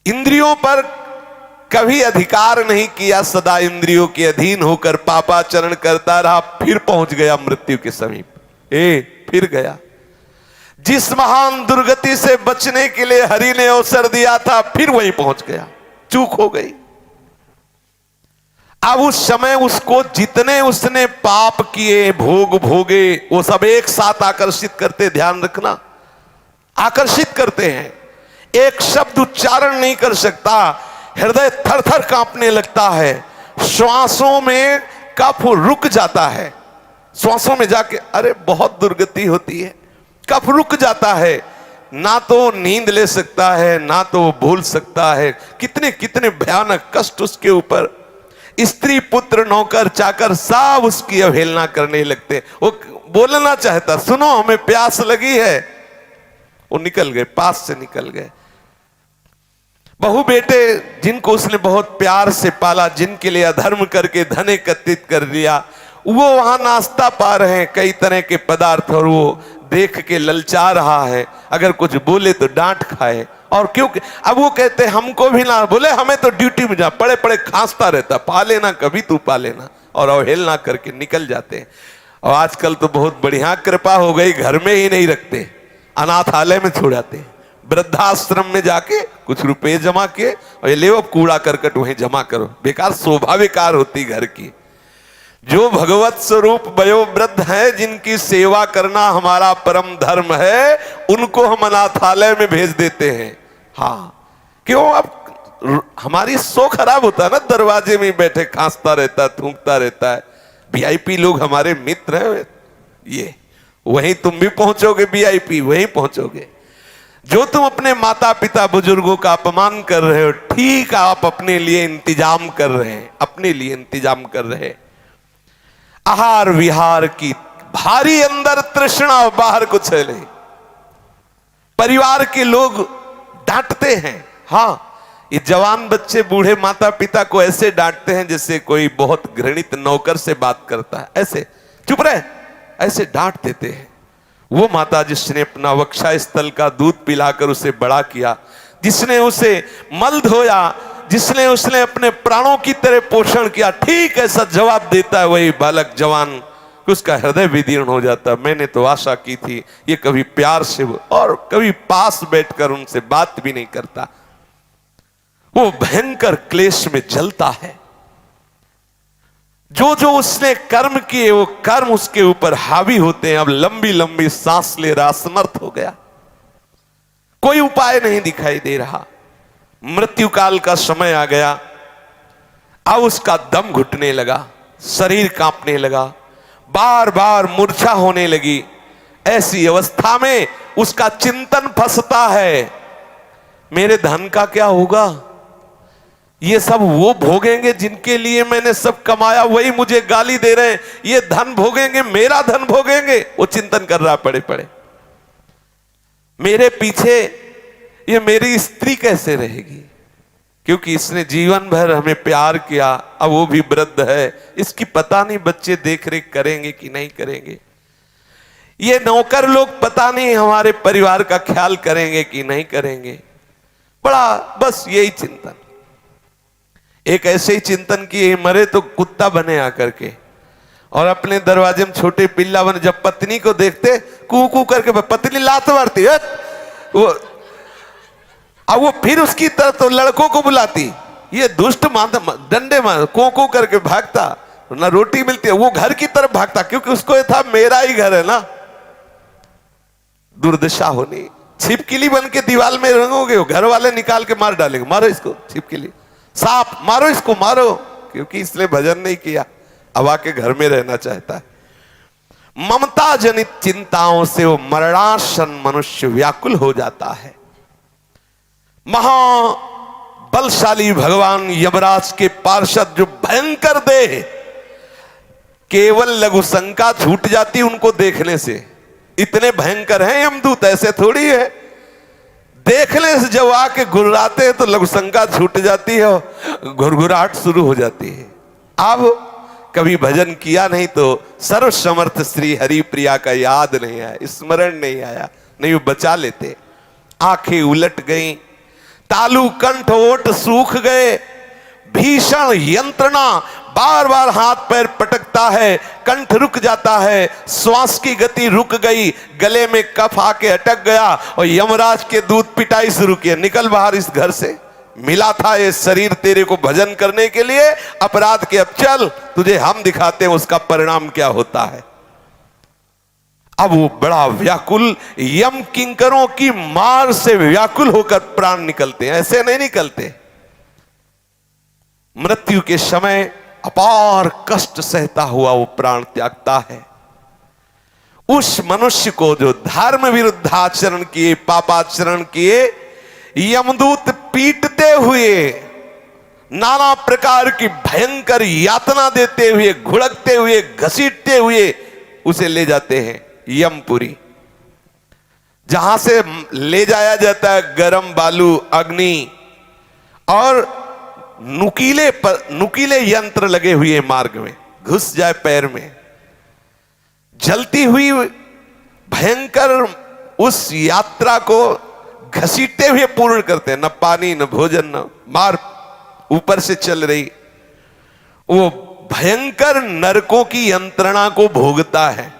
इंद्रियों पर कभी अधिकार नहीं किया, सदा इंद्रियों के अधीन होकर पापाचरण करता रहा, फिर पहुंच गया मृत्यु के समीप। फिर गया। जिस महान दुर्गति से बचने के लिए हरि ने अवसर दिया था, फिर वहीं पहुंच गया। चूक हो गई। अब उस समय उसको जितने उसने पाप किए, भोग भोगे, वो सब एक साथ आकर्षित करते, ध्यान रखना, आकर्षित करते हैं। एक शब्द उच्चारण नहीं कर सकता, हृदय थर थर कांपने लगता है, श्वासों में कफ रुक जाता है, श्वासों में जाके अरे बहुत दुर्गति होती है, कफ रुक जाता है, ना तो नींद ले सकता है, ना तो भूल सकता है। कितने कितने भयानक कष्ट उसके ऊपर। स्त्री पुत्र नौकर चाकर सब उसकी अवहेलना करने लगते। वो बोलना चाहता, सुनो हमें प्यास लगी है, वो निकल गए, पास से निकल गए। बहु बेटे जिनको उसने बहुत प्यार से पाला, जिनके लिए अधर्म करके धन एकत्रित कर लिया, वो वहां नाश्ता पा रहे हैं, कई तरह के पदार्थ, और वो देख के ललचा रहा है। अगर कुछ बोले तो डांट खाए। और क्योंकि अब वो कहते हमको भी ना बोले, हमें तो ड्यूटी में जा, पड़े पड़े खांसता रहता, पा लेना कभी तू पा लेना, और अवहेलना करके निकल जाते हैं। और आजकल तो बहुत बढ़िया कृपा हो गई, घर में ही नहीं रखते, अनाथालय में छोड़ाते हैं, वृद्धाश्रम में जाके कुछ रुपए जमा किए और ये ले अब कूड़ा करकट वहीं जमा करो। बेकार शोभा बेकार होती घर की। जो भगवत स्वरूप वयोवृद्ध हैं, जिनकी सेवा करना हमारा परम धर्म है, उनको हम अनाथालय में भेज देते हैं। हाँ, क्यों? अब हमारी सो खराब होता है ना, दरवाजे में बैठे खांसता रहता है, थूकता रहता है। वीआईपी लोग हमारे मित्र हैं, ये वहीं तुम भी पहुंचोगे, वीआईपी वहीं पहुंचोगे। जो तुम अपने माता पिता बुजुर्गों का अपमान कर रहे हो, ठीक आप अपने लिए इंतजाम कर रहे हैं, अपने लिए इंतजाम कर रहे हैं। आहार विहार की भारी अंदर तृष्णा, बाहर कुछ है नहीं। परिवार के लोग डांटते हैं। हाँ, ये जवान बच्चे बूढ़े माता पिता को ऐसे डांटते हैं जैसे कोई बहुत घृणित नौकर से बात करता है, ऐसे चुप रहे, ऐसे डांट देते हैं। वो माता जिसने अपना वक्षा स्थल का दूध पिलाकर उसे बड़ा किया, जिसने उसे मल धोया, जिसने उसने अपने प्राणों की तरह पोषण किया, ठीक ऐसा जवाब देता है वही बालक जवान, उसका हृदय विदीर्ण हो जाता। मैंने तो आशा की थी ये कभी प्यार से और कभी पास बैठकर उनसे बात भी नहीं करता। वो भयंकर क्लेश में जलता है। जो जो उसने कर्म किए वो कर्म उसके ऊपर हावी होते हैं। अब लंबी लंबी सांस ले रहा, असमर्थ हो गया, कोई उपाय नहीं दिखाई दे रहा। मृत्यु काल का समय आ गया। अब उसका दम घुटने लगा, शरीर कांपने लगा, बार बार मूर्छा होने लगी। ऐसी अवस्था में उसका चिंतन फंसता है, मेरे धन का क्या होगा? ये सब वो भोगेंगे जिनके लिए मैंने सब कमाया, वही मुझे गाली दे रहे हैं। ये धन भोगेंगे, मेरा धन भोगेंगे। वो चिंतन कर रहा पड़े पड़े, मेरे पीछे ये मेरी स्त्री कैसे रहेगी? क्योंकि इसने जीवन भर हमें प्यार किया, अब वो भी वृद्ध है, इसकी पता नहीं बच्चे देख रेख करेंगे कि नहीं करेंगे। ये नौकर लोग पता नहीं हमारे परिवार का ख्याल करेंगे कि नहीं करेंगे। बड़ा बस यही चिंतन। एक ऐसे ही चिंतन किए, मरे तो कुत्ता बने आकर के, और अपने दरवाजे में छोटे पिल्ला बने। जब पत्नी को देखते कू कू करके, पत्नी लात मारती है वो, अब वो फिर उसकी तरफ तो लड़कों को बुलाती, ये दुष्ट डंडे मार को को करके भागता, ना रोटी मिलती है, वो घर की तरफ भागता, क्योंकि उसको ये था मेरा ही घर है ना। दुर्दशा होनी। छिपकली बन के दीवार में रंगोगे, घर वाले निकाल के मार डालेंगे, मारो इसको छिपकली, सांप मारो इसको, मारो, क्योंकि इसने भजन नहीं किया, अब आके घर में रहना चाहता है। ममता जनित चिंताओं से वो मरणासन मनुष्य व्याकुल हो जाता है। महाबलशाली भगवान यमराज के पार्षद जो भयंकर देह, केवल लघु शंका छूट जाती उनको देखने से। इतने भयंकर हैं यमदूत, ऐसे थोड़ी है। देखने से जब आके घुर्राते हैं तो लघु शंका छूट जाती है, घुरघुराहट शुरू हो जाती है। अब कभी भजन किया नहीं तो सर्व समर्थ श्री हरि प्रिया का याद नहीं आया, स्मरण नहीं आया, नहीं वो बचा लेते। आंखें उलट गई, तालु कंठ ओठ सूख गए, भीषण यंत्रणा, बार बार हाथ पैर पटकता है, कंठ रुक जाता है, श्वास की गति रुक गई, गले में कफ आके अटक गया और यमराज के दूध पिटाई शुरू किए, निकल बाहर इस घर से, मिला था ये शरीर तेरे को भजन करने के लिए, अपराध के अब चल, तुझे हम दिखाते हैं उसका परिणाम क्या होता है। अब वो बड़ा व्याकुल, यम किंकरों की मार से व्याकुल होकर प्राण निकलते हैं, ऐसे नहीं निकलते। मृत्यु के समय अपार कष्ट सहता हुआ वो प्राण त्यागता है। उस मनुष्य को जो धर्म विरुद्ध आचरण किए, पापाचरण किए, यमदूत पीटते हुए, नाना प्रकार की भयंकर यातना देते हुए, घुड़कते हुए, घसीटते हुए उसे ले जाते हैं यमपुरी, जहां से ले जाया जाता है गरम बालू, अग्नि और नुकीले यंत्र लगे हुए मार्ग में, घुस जाए पैर में, जलती हुई भयंकर उस यात्रा को घसीटते हुए पूर्ण करते हैं। न पानी, न भोजन, न मार, ऊपर से चल रही वो भयंकर नरकों की यंत्रणा को भोगता है।